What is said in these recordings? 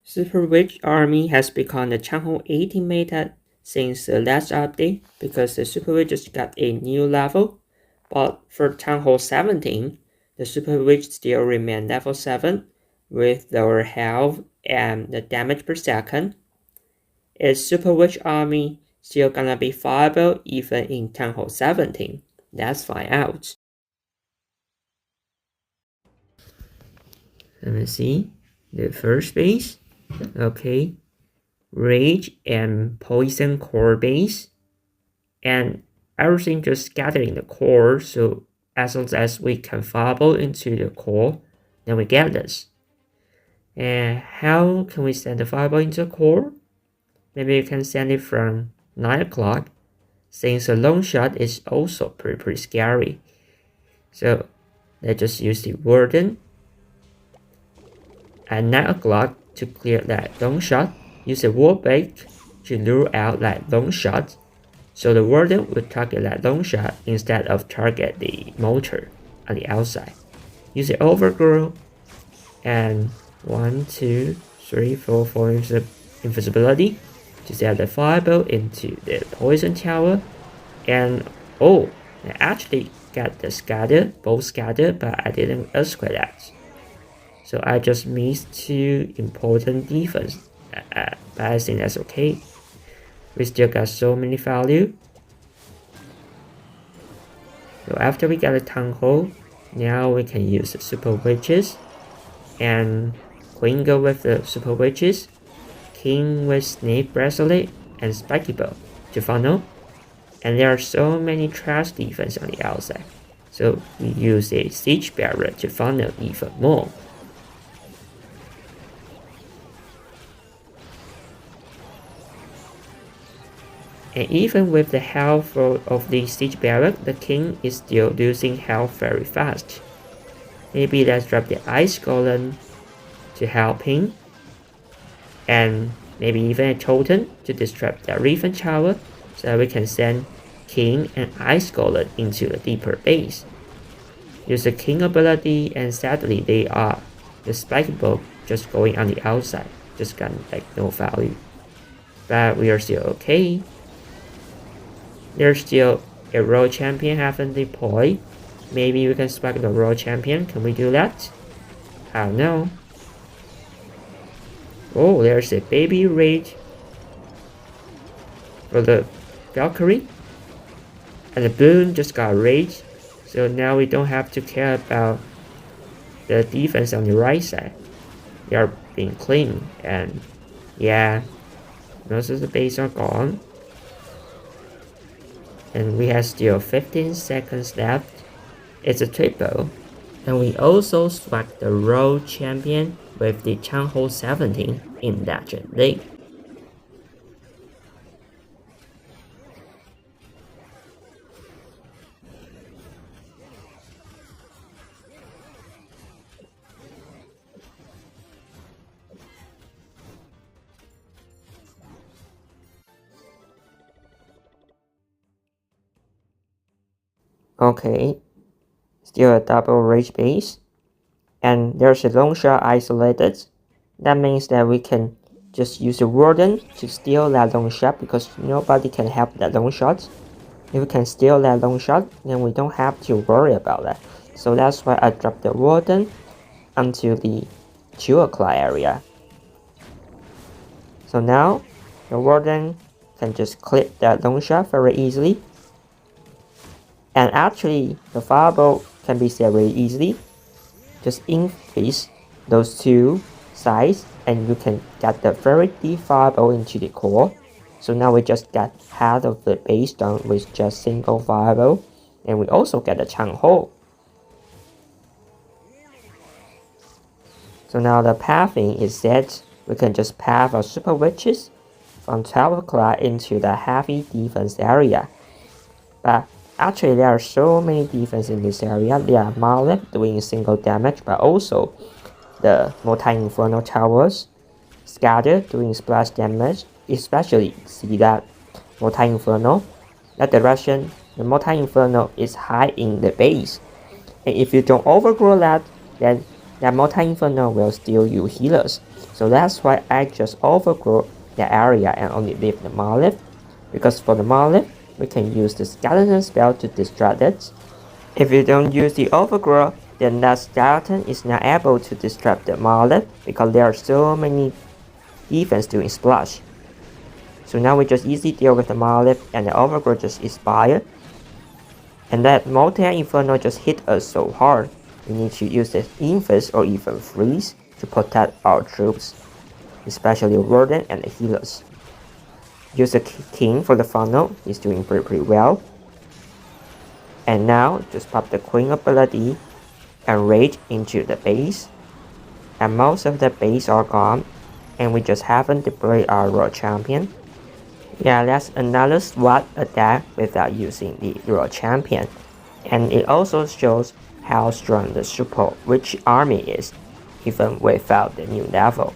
Superwitch army has become the Changho 18 meta since the last update because the Superwitch just got a new level. But for Changho 17, the Superwitch still remain level 7 with lower health and the damage per second. Is Superwitch army still gonna be viable even in Changho 17? Let's find out. Let me see. The first base. Okay. Rage and poison core base. And everything just scattered in the core, so as long as we can fireball into the core, then we get this. And how can we send the fireball into the core? Maybe you can send it from 9 o'clock, since a long shot is also pretty scary. So let's just use the warden at 9 o'clock to clear that long shot. Use a wall break to lure out that long shot. So the warden will target that long shot instead of target the motor on the outside. Use the overgrow and 1, 2, 3, 4, 4 invisibility to set the fireball into the poison tower. And oh, I actually got the scatter, both scatter, but I didn't earthquake that. So I just missed 2 important defense, but I think that's okay. We still got so many value. So after we got a town hall, now we can use the super witches. And queen go with the super witches, king with snake bracelet and spiky bow to funnel. And there are so many trash defense on the outside, so we use a siege barrier to funnel even more. And even with the health of the siege barrier, the king is still losing health very fast. Maybe let's drop the ice golem to help him. And maybe even a totem to disrupt the Riven tower, so that we can send king and ice golem into a deeper base. Use the king ability, and sadly they are the spike bow just going on the outside, just got like no value. But we are still okay. There's still a royal champion haven't deployed. Maybe we can spike the royal champion. Can we do that? I don't know. Oh, there's a baby rage for the Valkyrie. And the balloon just got rage. So now we don't have to care about the defense on the right side. They are being clean. And yeah, most of the base are gone. And we have still 15 seconds left. It's a triple. And we also swapped the royal champion with the Changho 17 in that league. Okay, still a double rage base, and there's a long shot isolated. That means that we can just use the warden to steal that long shot because nobody can help that long shot. If we can steal that long shot, then we don't have to worry about that. So that's why I dropped the warden onto the 2 o'clock area. So now the warden can just clip that long shot very easily. And actually, the fireball can be set very easily. Just increase those 2 sides, and you can get the very deep fireball into the core. So now we just got half of the base done with just single fireball, and we also get a chunk hole. So now the pathing is set. We can just path our super witches from 12 o'clock into the heavy defense area. But actually, there are so many defense in this area. There are Malek doing single damage, but also the multi-inferno towers, Scatter doing splash damage, especially see that multi-inferno. That direction, the multi-inferno is high in the base. And if you don't overgrow that, then that multi-inferno will steal you healers. So that's why I just overgrow the area and only leave the monolith, because for the monolith, we can use the skeleton spell to distract it. If you don't use the overgrow, then that skeleton is not able to distract the monolith because there are so many defense doing splash. So now we just easily deal with the monolith and the overgrow just expire. And that multi-inferno just hit us so hard, we need to use the infest or even freeze to protect our troops, especially Warden and the healers. Use the king for the funnel, he's doing pretty well. And now just pop the queen ability and raid into the base. And most of the base are gone, and we just haven't deployed our royal champion. Yeah, that's another SWAT attack without using the royal champion. And it also shows how strong the Superwitch army is, even without the new level.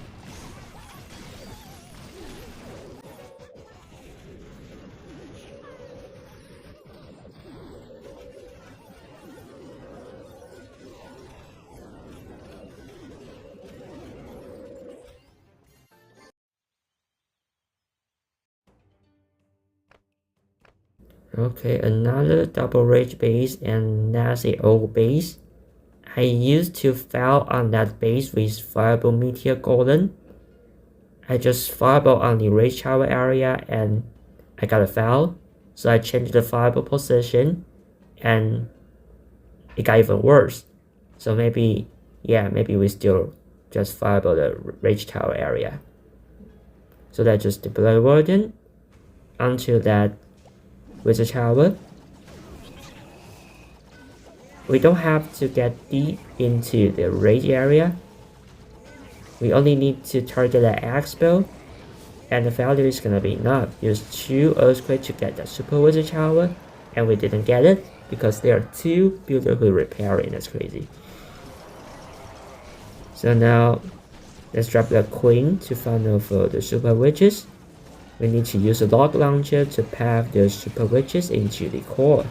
Okay, another double rage base, and that's a old base. I used to fail on that base with fireball meteor golem. I just fireball on the rage tower area and I got a foul, so I changed the fireball position and it got even worse. So maybe we still just fireball the rage tower area. So that just deploy warden onto that wizard tower. We don't have to get deep into the rage area. We only need to target the axe spell, and the value is gonna be enough. Use 2 earthquake to get the super wizard tower, and we didn't get it because there are 2 beautiful repairing. That's crazy. So now let's drop the queen to funnel for the super witches. We need to use a log launcher to path the super witches into the core.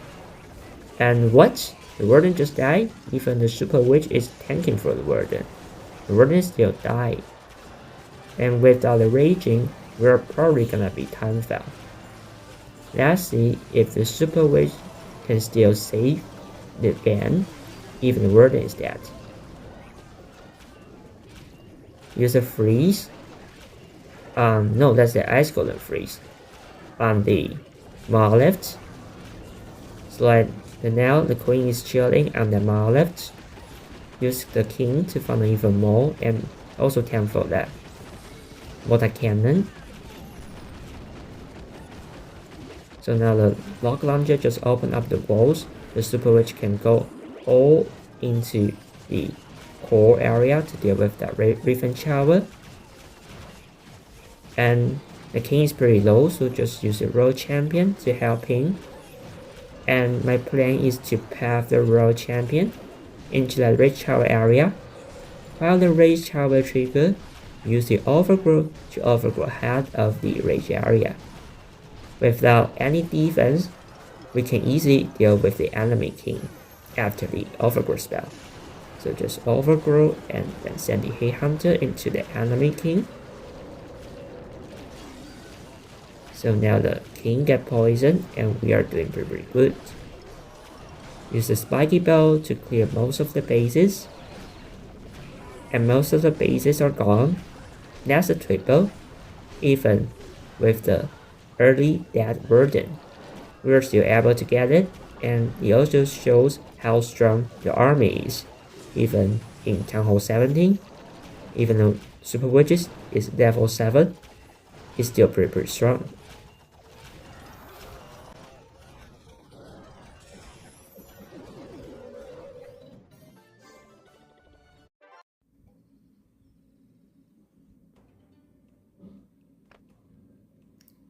And what? The warden just died? Even the super witch is tanking for the warden. The warden still died. And without the raging, we're probably gonna be time foul. Let's see if the super witch can still save the game, even the warden is dead. Use a freeze. No, that's the ice golem freeze on the monolith. So like now the queen is chilling on the monolith. Use the king to funnel even more and also cancel that water cannon. So now the log launcher just open up the walls. The super witch can go all into the core area to deal with that Riven Shower. And the king is pretty low, so just use the royal champion to help him. And my plan is to path the royal champion into the rage tower area. While the rage tower trigger, use the overgrow to overgrow ahead of the rage area. Without any defense, we can easily deal with the enemy king after the overgrow spell. So just overgrow and then send the hate hunter into the enemy king. So now the king get poisoned and we are doing pretty good. Use the spiky bow to clear most of the bases. And most of the bases are gone. That's a triple. Even with the early dead burden, we are still able to get it, and it also shows how strong the army is. Even in Town Hall 17, even though Super Witches is level 7, it's still pretty strong.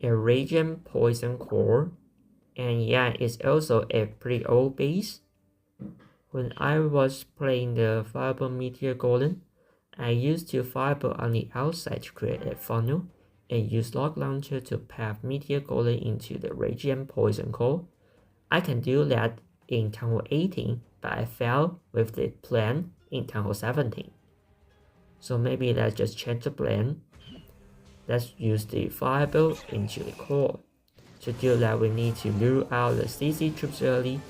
A Radiant Poison Core, and yeah, it's also a pretty old base. When I was playing the Fireball Meteor Golem, I used to fireball on the outside to create a funnel, and use Log Launcher to path Meteor Golem into the Radiant Poison Core. I can do that in Town Hall 18, but I failed with the plan in Town Hall 17. So maybe let's just change the plan. Let's use the fireball into the core. To do that, we need to lure out the CC troops early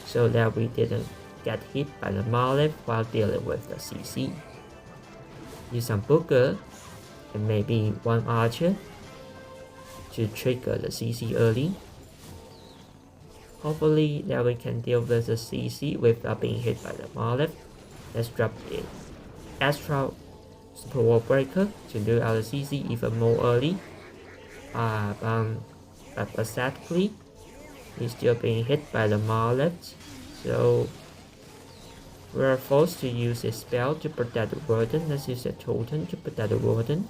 so that we didn't get hit by the monolith while dealing with the CC. Use some booger and maybe one archer to trigger the CC early. Hopefully that we can deal with the CC without being hit by the monolith. Let's drop the extra super wall breaker to lure out the CC even more early. But sadly, he's still being hit by the monolith, so we are forced to use a spell to protect the warden. Let's use a totem to protect the warden.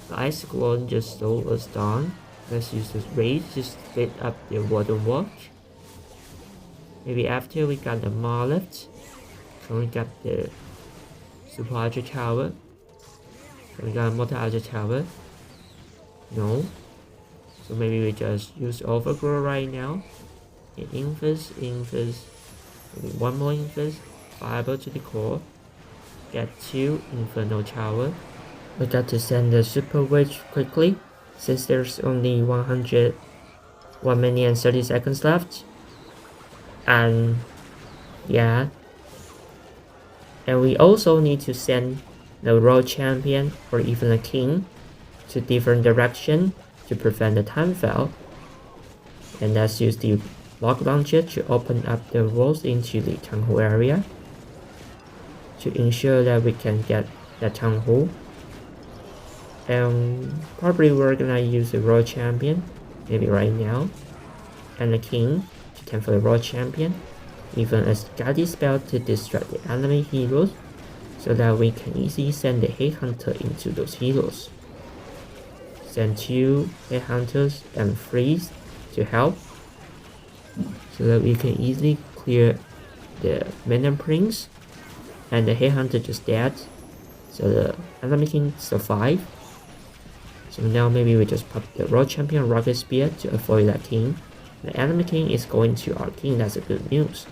The ice golem just slowed us down. Let's use this rage to split up the warden watch. Maybe after we got the monolith, can we get the super archer tower? Can we get a mortar archer tower? No. So maybe we just use overgrow right now. Infest, maybe one more infest, fireball to the core. Get 2 inferno tower. We got to send the Superwitch quickly, since there's only 1 minute and 30 seconds left. And yeah. And we also need to send the Royal Champion or even the King to different direction to prevent the time fail. And let's use the lock launcher to open up the walls into the town hall area to ensure that we can get the town hall. And probably we're gonna use the Royal Champion, maybe right now, and the King to tempt for the Royal Champion, even a Scatty spell to distract the enemy heroes, so that we can easily send the Headhunter into those heroes. Send 2 Headhunters and Freeze to help, so that we can easily clear the Mana Prince, and the Headhunter just dead, so the enemy can survive. So now maybe we just pop the Royal Champion Rocket Spear to avoid that King. The enemy King is going to our King, that's a good news.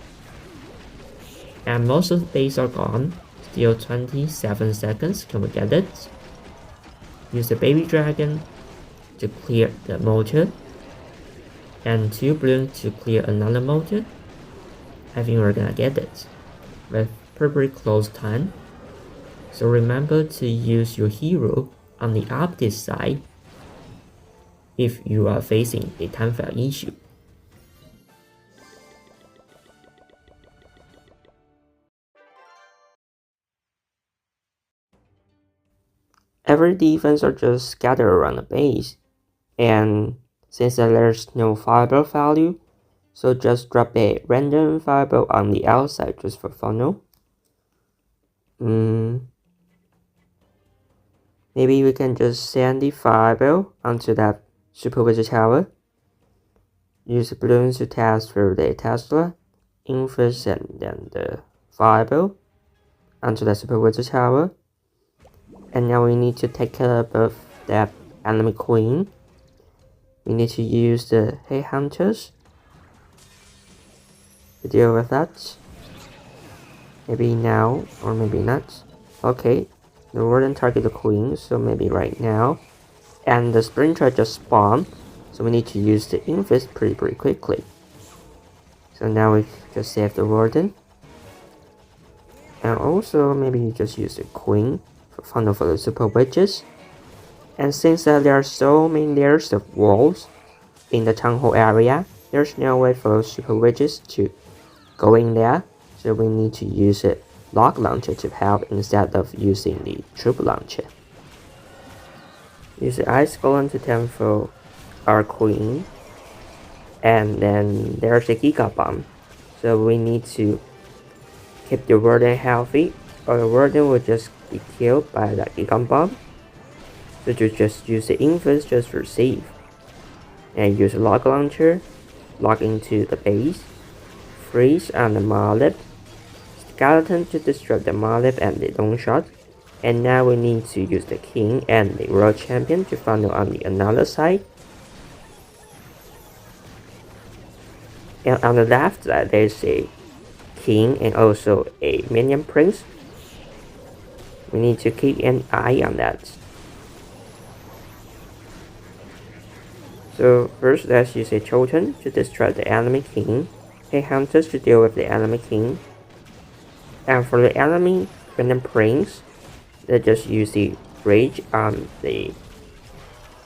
And most of the base are gone. Still 27 seconds, can we get it? Use the Baby Dragon to clear the mortar. And 2 balloons to clear another mortar. I think we're gonna get it. With pretty close time. So remember to use your hero on the opposite side if you are facing a time fail issue. Every defense are just scattered around the base, and since there's no fireball value, so just drop a random fireball on the outside just for fun. Maybe we can just send the fireball onto that Superwitch tower. Use the balloons to test through the Tesla, infest, and then the fireball onto the Superwitch tower. And now we need to take care of that enemy queen. We need to use the Headhunters to deal with that. Maybe now, or maybe not. Okay, the warden target the queen, so maybe right now. And the sprinter just spawned, so we need to use the infest pretty quickly. So now we just save the warden. And also maybe you just use the queen for funnel for the super witches. And since there are so many layers of walls in the town hall area, there's no way for super witches to go in there. So we need to use a lock launcher to help instead of using the troop launcher. Use the ice golem to tempt for our queen. And then there's a giga bomb. So we need to keep the warden healthy, or the warden will just be killed by that giga bomb. So to just use the infest just for save. And use a lock launcher, lock into the base, freeze on the monolith, skeleton to disrupt the monolith and the long shot. And now we need to use the king and the royal champion to funnel on the another side. And on the left side, there's a king and also a minion prince. We need to keep an eye on that. So first, let's use a totem to destroy the enemy king, a hunter to deal with the enemy king, and for the enemy minion prince, let's just use the rage on the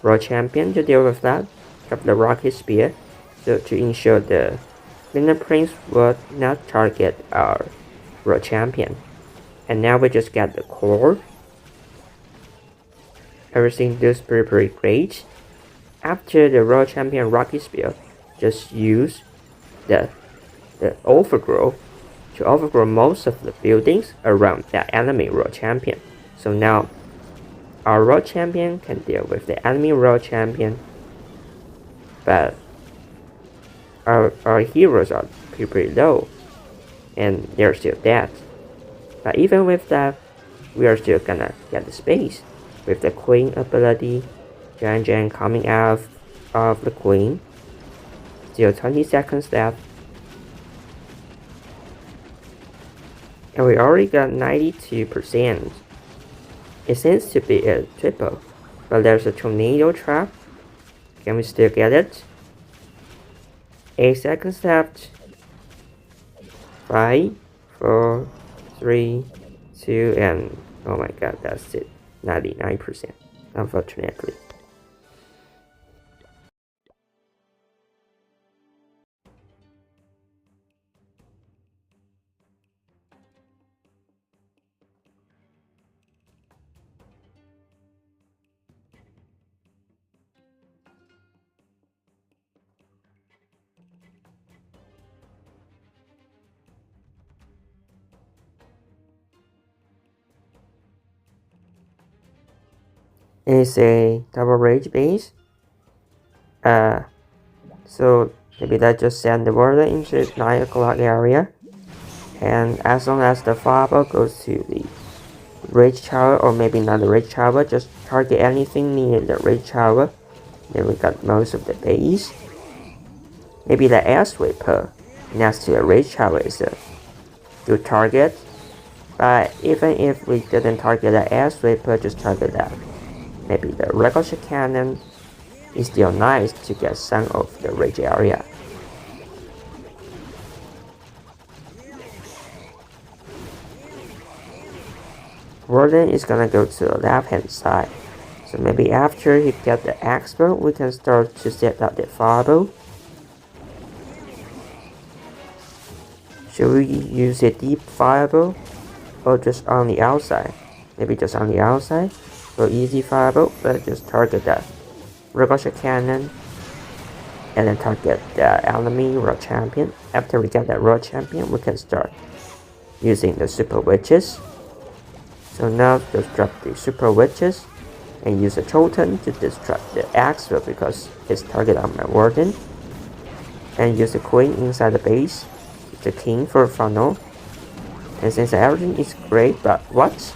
royal champion to deal with that. Drop the rocket spear, so to ensure the minion prince would not target our royal champion. And now we just get the core. Everything looks pretty great. After the royal champion rocket spear, just use the overgrow to overgrow most of the buildings around that enemy royal champion. So now our royal champion can deal with the enemy royal champion, but our heroes are pretty low and they're still dead. But even with that, we are still gonna get the space with the queen ability. Jan coming out of the queen. Still 20 seconds left. And we already got 92%. It seems to be a triple, but there's a tornado trap. Can we still get it? 8 seconds left. 5, 4, 3, 2, and oh my god, that's it. 99%, unfortunately. It's a double rage base. So maybe let's just send the warden into 9 o'clock area. And as long as the fireball goes to the rage tower, or maybe not the rage tower, just target anything near the rage tower. Then we got most of the base. Maybe the air sweeper next to the rage tower is a good target. But even if we didn't target the air sweeper, just target that. Maybe the ricochet cannon is still nice to get some of the rage area. Warden is gonna go to the left hand side. So maybe after he get the expert, we can start to set up the fireball. Should we use a deep fireball or just on the outside? Maybe just on the outside. For easy fireball, let's just target the ricochet cannon and then target the enemy royal champion. After we get that royal champion, we can start using the super witches. So now just drop the super witches and use a totem to distract the expert because it's target on my warden. And use the queen inside the base, the king for funnel. And since everything is great, but what?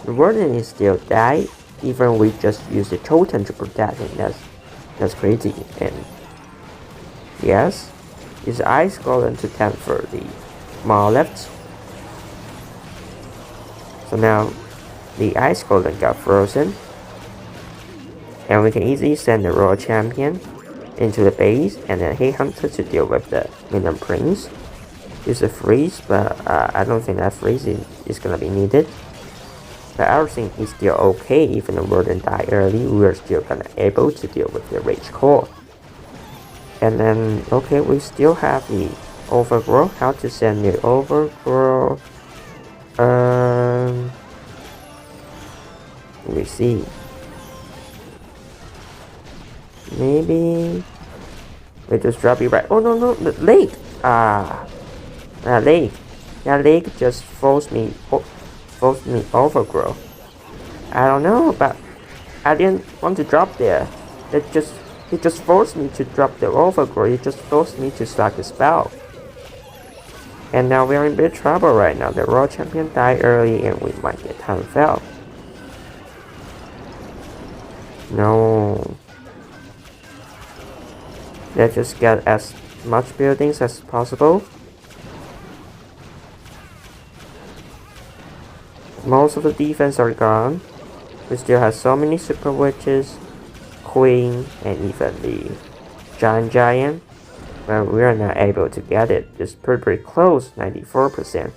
The warden is still dead, even we just use the totem to protect him. That's crazy. And yes, use ice golem to tempt for the monolith. So now the ice golem got frozen, and we can easily send the royal champion into the base and then hit hunter to deal with the minion prince. Use a freeze, but I don't think that freeze is gonna be needed. But everything is still okay. Even the warden died early, we are still gonna able to deal with the rage core. And then okay, we still have the overgrow. How to send the overgrow? Let me see. Maybe we just drop it right. Oh no, the lake. That lake just forced me overgrow. I don't know, but I didn't want to drop there. It just forced me to drop the overgrow. It just forced me to start the spell. And now we're in big trouble right now. The royal champion died early and we might get time fell. No. Let's just get as much buildings as possible. Most of the defense are gone. We still have so many super witches, queen, and even the giant. But we are not able to get it. It's pretty close, 94%.